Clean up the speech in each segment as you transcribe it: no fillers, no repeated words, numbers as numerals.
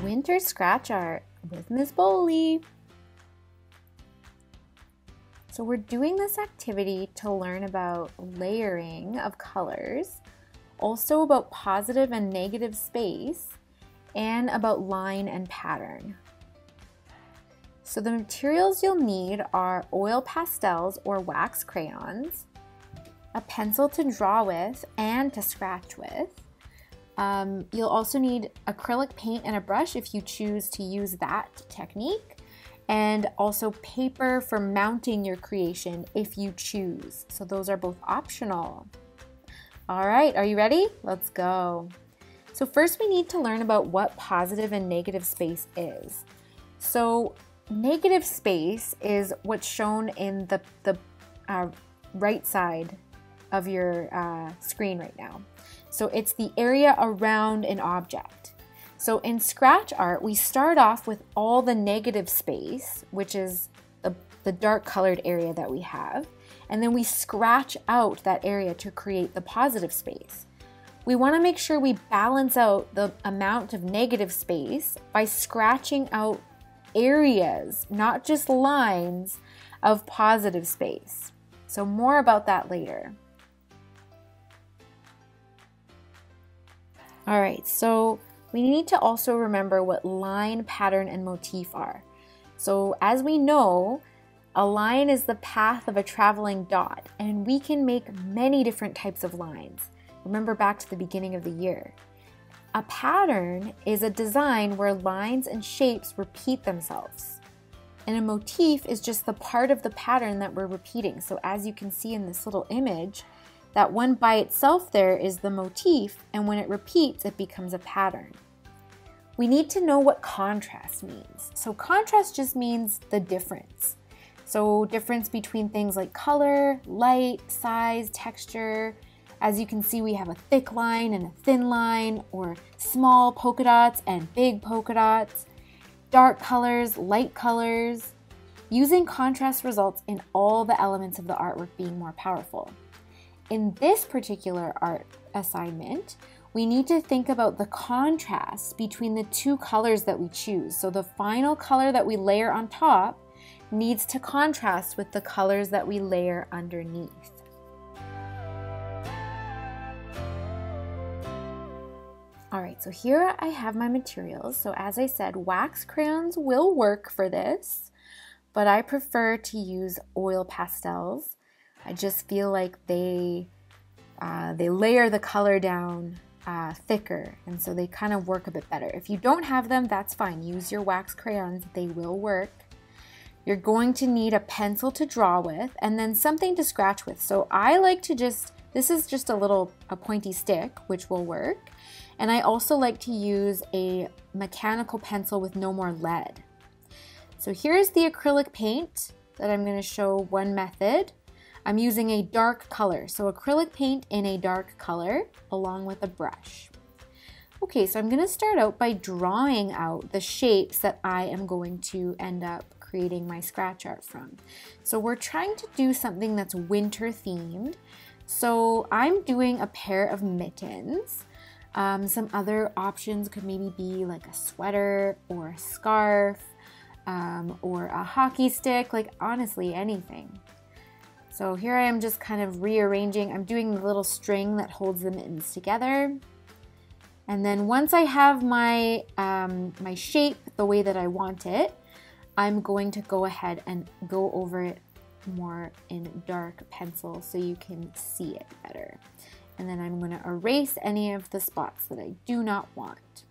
Winter Scratch Art with Ms.Boley. So we're doing this activity to learn about layering of colors, also about positive and negative space, and about line and pattern. So the materials you'll need are oil pastels or wax crayons, a pencil to draw with and to scratch with. You'll also need acrylic paint and a brush if you choose to use that technique, and also paper for mounting your creation if you choose. So those are both optional. All right, are you ready? Let's go. So first we need to learn about what positive and negative space is. So negative space is what's shown in the right side of your screen right now. So it's the area around an object. So in scratch art, we start off with all the negative space, which is the dark colored area that we have, and then we scratch out that area to create the positive space. We want to make sure we balance out the amount of negative space by scratching out areas, not just lines, of positive space. So more about that later. All right, so we need to also remember what line, pattern, and motif are. So as we know, a line is the path of a traveling dot, and we can make many different types of lines. Remember back to the beginning of the year. A pattern is a design where lines and shapes repeat themselves. And a motif is just the part of the pattern that we're repeating. So as you can see in this little image, that one by itself there is the motif, and when it repeats, it becomes a pattern. We need to know what contrast means. So contrast just means the difference. So difference between things like color, light, size, texture. As you can see, we have a thick line and a thin line, or small polka dots and big polka dots, dark colors, light colors. Using contrast results in all the elements of the artwork being more powerful. In this particular art assignment, we need to think about the contrast between the two colors that we choose. So the final color that we layer on top needs to contrast with the colors that we layer underneath. All right, so here I have my materials. So as I said, wax crayons will work for this, but I prefer to use oil pastels. I just feel like they layer the color down thicker, and so they kind of work a bit better. If you don't have them, that's fine. Use your wax crayons, they will work. You're going to need a pencil to draw with, and then something to scratch with. So I like to this is just a pointy stick, which will work. And I also like to use a mechanical pencil with no more lead. So here's the acrylic paint that I'm going to show one method. I'm using a dark color, so acrylic paint in a dark color along with a brush. Okay, so I'm going to start out by drawing out the shapes that I am going to end up creating my scratch art from. So we're trying to do something that's winter themed. So I'm doing a pair of mittens. Some other options could maybe be like a sweater or a scarf or a hockey stick, like honestly anything. So here I am just kind of rearranging. I'm doing the little string that holds the mittens together. And then once I have my, my shape the way that I want it, I'm going to go ahead and go over it more in dark pencil so you can see it better. And then I'm going to erase any of the spots that I do not want.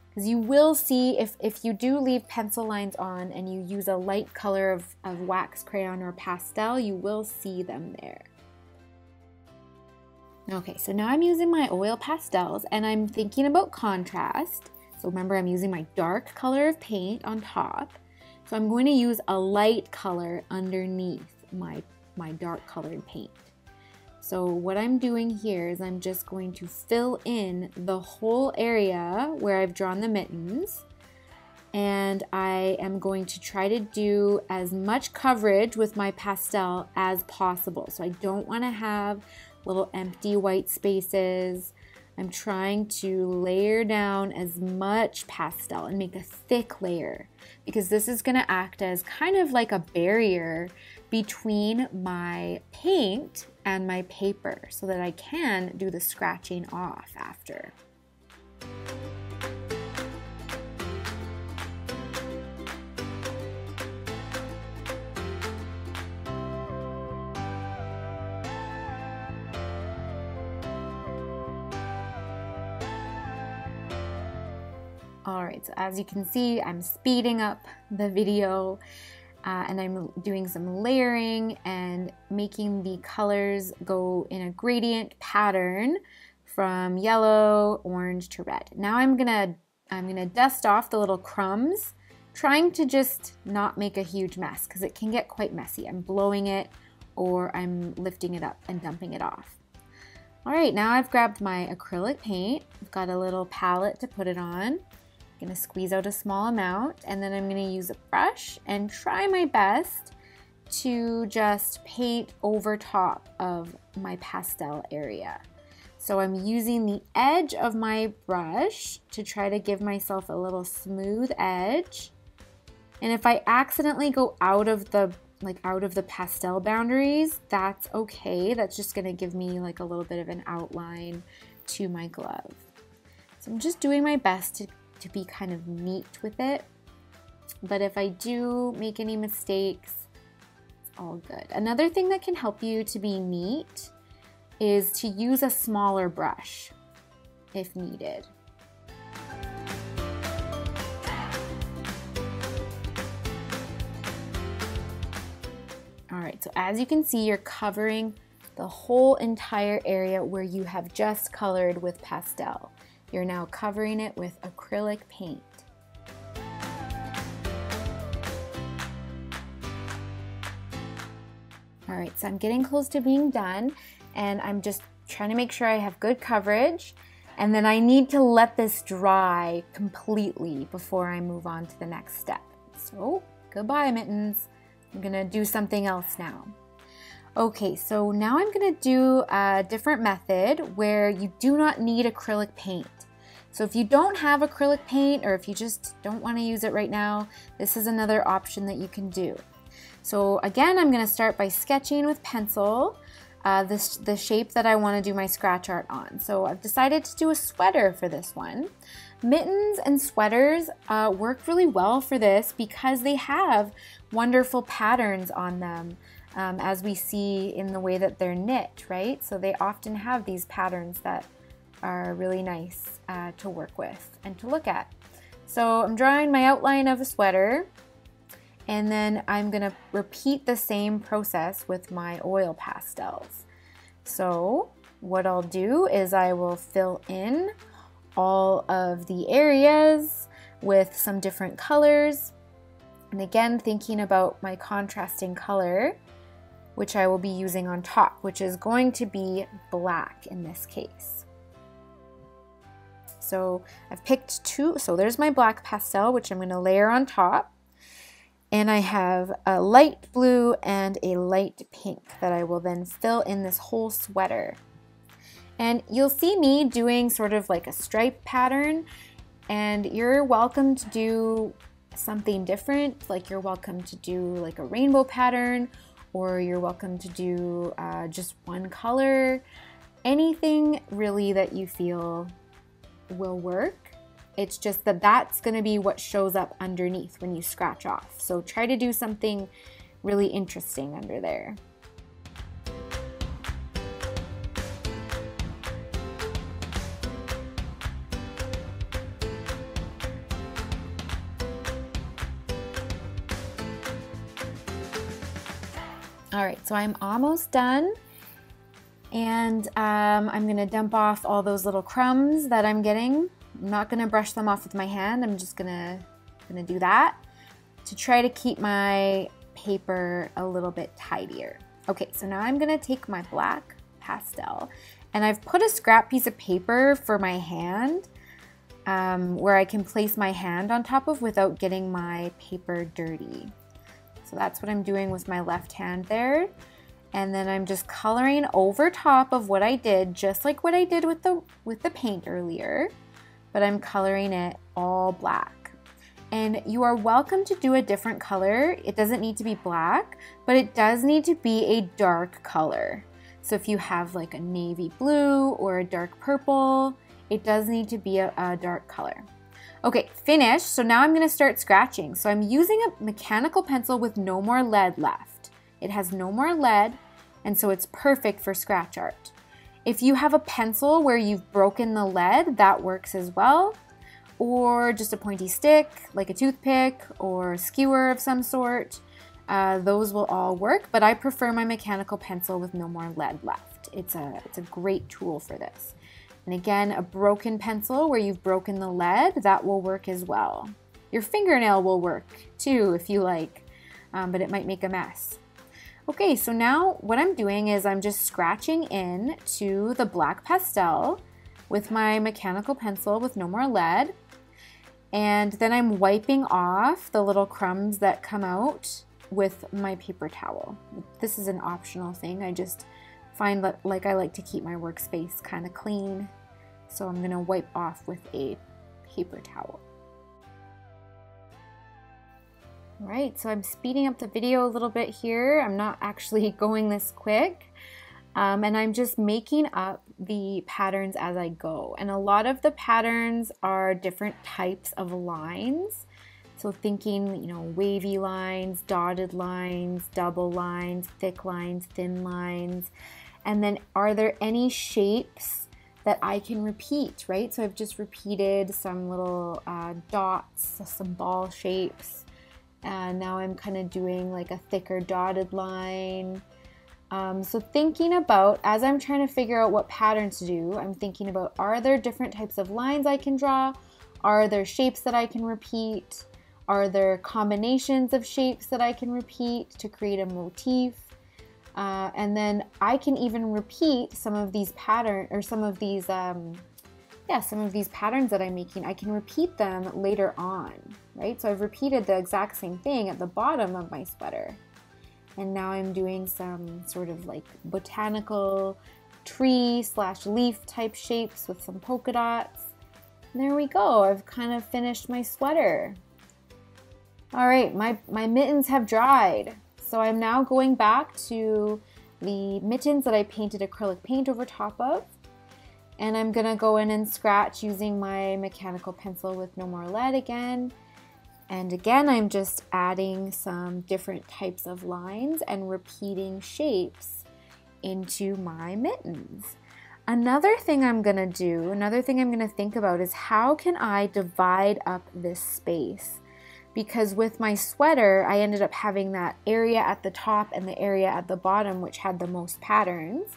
Because you will see, if you do leave pencil lines on and you use a light color of wax crayon or pastel, you will see them there. Okay, so now I'm using my oil pastels and I'm thinking about contrast. So remember, I'm using my dark color of paint on top. So I'm going to use a light color underneath my dark colored paint. So what I'm doing here is I'm just going to fill in the whole area where I've drawn the mittens, and I am going to try to do as much coverage with my pastel as possible. So I don't want to have little empty white spaces. I'm trying to layer down as much pastel and make a thick layer, because this is going to act as kind of like a barrier between my paint and my paper so that I can do the scratching off after. All right, so as you can see, I'm speeding up the video and I'm doing some layering and making the colors go in a gradient pattern from yellow, orange to red. Now I'm gonna dust off the little crumbs, trying to just not make a huge mess because it can get quite messy. I'm blowing it or I'm lifting it up and dumping it off. All right, now I've grabbed my acrylic paint. I've got a little palette to put it on. I'm gonna squeeze out a small amount, and then I'm gonna use a brush and try my best to just paint over top of my pastel area. So I'm using the edge of my brush to try to give myself a little smooth edge. And if I accidentally go out of the pastel boundaries, that's okay. That's just gonna give me like a little bit of an outline to my glove. So I'm just doing my best to be kind of neat with it, but if I do make any mistakes, it's all good. Another thing that can help you to be neat is to use a smaller brush if needed. All right, so as you can see, you're covering the whole entire area where you have just colored with pastel. You're now covering it with acrylic paint. All right, so I'm getting close to being done, and I'm just trying to make sure I have good coverage, and then I need to let this dry completely before I move on to the next step. So, goodbye, mittens. I'm gonna do something else now. Okay, so now I'm gonna do a different method where you do not need acrylic paint. So if you don't have acrylic paint, or if you just don't want to use it right now, this is another option that you can do. So again, I'm gonna start by sketching with pencil the shape that I want to do my scratch art on. So I've decided to do a sweater for this one. Mittens and sweaters work really well for this because they have wonderful patterns on them, as we see in the way that they're knit, right? So they often have these patterns that are really nice to work with and to look at. So I'm drawing my outline of a sweater, and then I'm gonna repeat the same process with my oil pastels. So what I'll do is I will fill in all of the areas with some different colors, and again thinking about my contrasting color, which I will be using on top, which is going to be black in this case. So I've picked two, so there's my black pastel, which I'm gonna layer on top. And I have a light blue and a light pink that I will then fill in this whole sweater. And you'll see me doing sort of like a stripe pattern, and you're welcome to do something different. Like you're welcome to do like a rainbow pattern, or you're welcome to do just one color. Anything really that you feel will work. It's just that that's going to be what shows up underneath when you scratch off. So try to do something really interesting under there. All right, so I'm almost done. And I'm gonna dump off all those little crumbs that I'm getting. I'm not gonna brush them off with my hand. I'm just gonna do that to try to keep my paper a little bit tidier. Okay, so now I'm gonna take my black pastel, and I've put a scrap piece of paper for my hand where I can place my hand on top of without getting my paper dirty. So that's what I'm doing with my left hand there. And then I'm just coloring over top of what I did, just like what I did with the paint earlier, but I'm coloring it all black. And you are welcome to do a different color. It doesn't need to be black, but it does need to be a dark color. So if you have like a navy blue or a dark purple, it does need to be a dark color. Okay, finished. So now I'm gonna start scratching. So I'm using a mechanical pencil with no more lead left. It has no more lead, and so it's perfect for scratch art. If you have a pencil where you've broken the lead, that works as well. Or just a pointy stick, like a toothpick or a skewer of some sort. Those will all work, but I prefer my mechanical pencil with no more lead left. It's a great tool for this. And again, a broken pencil where you've broken the lead, that will work as well. Your fingernail will work too if you like, but it might make a mess. Okay, so now what I'm doing is I'm just scratching in to the black pastel with my mechanical pencil with no more lead. And then I'm wiping off the little crumbs that come out with my paper towel. This is an optional thing. I just find that like I like to keep my workspace kind of clean. So I'm gonna wipe off with a paper towel. All right, so I'm speeding up the video a little bit here. I'm not actually going this quick. And I'm just making up the patterns as I go. And a lot of the patterns are different types of lines. So thinking, you know, wavy lines, dotted lines, double lines, thick lines, thin lines. And then are there any shapes that I can repeat, right? So I've just repeated some little dots, some ball shapes. And now I'm kind of doing like a thicker dotted line. So thinking about, as I'm trying to figure out what patterns to do, I'm thinking about, are there different types of lines I can draw? Are there shapes that I can repeat? Are there combinations of shapes that I can repeat to create a motif? And then I can even repeat some of these patterns, or some of these patterns that I'm making. I can repeat them later on, right? So I've repeated the exact same thing at the bottom of my sweater. And now I'm doing some sort of like botanical tree/leaf type shapes with some polka dots. And there we go. I've kind of finished my sweater. All right, my mittens have dried. So I'm now going back to the mittens that I painted acrylic paint over top of. And I'm gonna go in and scratch using my mechanical pencil with no more lead again. And again, I'm just adding some different types of lines and repeating shapes into my mittens. Another thing I'm gonna think about is how can I divide up this space? Because with my sweater, I ended up having that area at the top and the area at the bottom, which had the most patterns.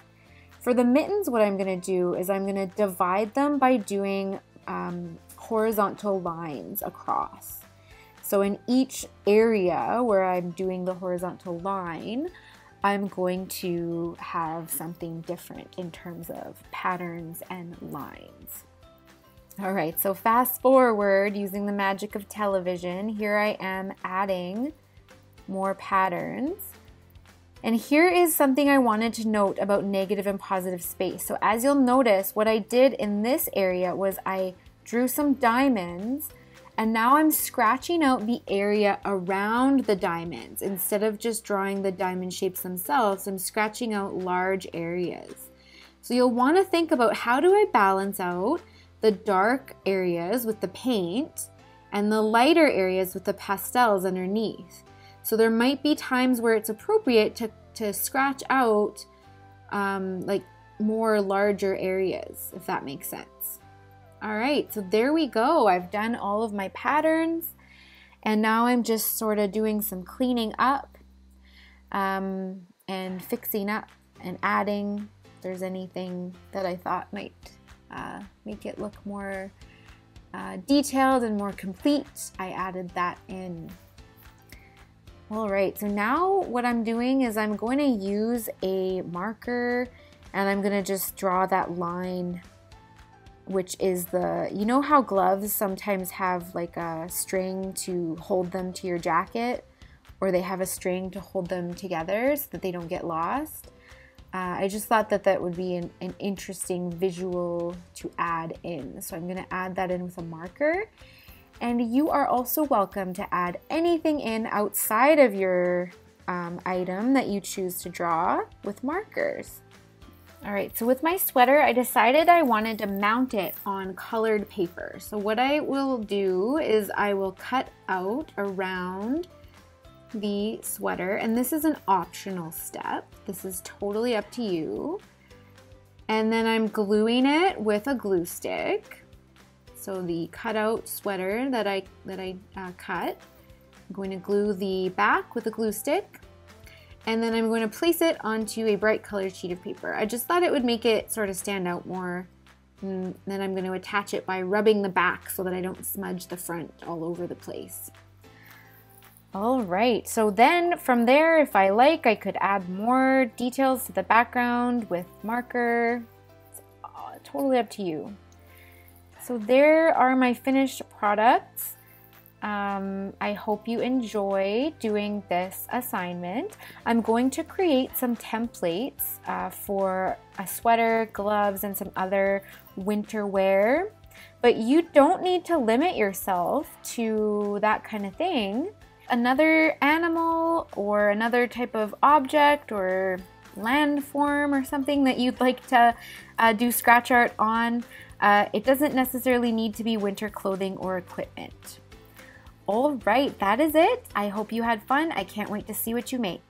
For the mittens, what I'm gonna do is I'm gonna divide them by doing horizontal lines across. So in each area where I'm doing the horizontal line, I'm going to have something different in terms of patterns and lines. All right, so fast forward using the magic of television. Here I am adding more patterns. And here is something I wanted to note about negative and positive space. So as you'll notice, what I did in this area was I drew some diamonds, and now I'm scratching out the area around the diamonds. Instead of just drawing the diamond shapes themselves, I'm scratching out large areas. So you'll want to think about, how do I balance out the dark areas with the paint and the lighter areas with the pastels underneath? So there might be times where it's appropriate to scratch out like more larger areas, if that makes sense. All right, so there we go. I've done all of my patterns, and now I'm just sort of doing some cleaning up and fixing up and adding if there's anything that I thought might make it look more detailed and more complete. I added that in. All right, so now what I'm doing is I'm going to use a marker, and I'm going to just draw that line, which is you know how gloves sometimes have like a string to hold them to your jacket? or they have a string to hold them together so that they don't get lost. I just thought that that would be an interesting visual to add in. So I'm going to add that in with a marker. And you are also welcome to add anything in outside of your item that you choose to draw with markers. All right, so with my sweater, I decided I wanted to mount it on colored paper. So what I will do is I will cut out around the sweater, and this is an optional step. This is totally up to you. And then I'm gluing it with a glue stick. So the cutout sweater that I cut, I'm going to glue the back with a glue stick, and then I'm going to place it onto a bright colored sheet of paper. I just thought it would make it sort of stand out more. And then I'm going to attach it by rubbing the back so that I don't smudge the front all over the place. All right, so then from there, if I like, I could add more details to the background with marker. It's totally up to you. So there are my finished products. I hope you enjoy doing this assignment. I'm going to create some templates for a sweater, gloves, and some other winter wear, but you don't need to limit yourself to that kind of thing. Another animal or another type of object or landform or something that you'd like to do scratch art on. It doesn't necessarily need to be winter clothing or equipment. All right, that is it. I hope you had fun. I can't wait to see what you make.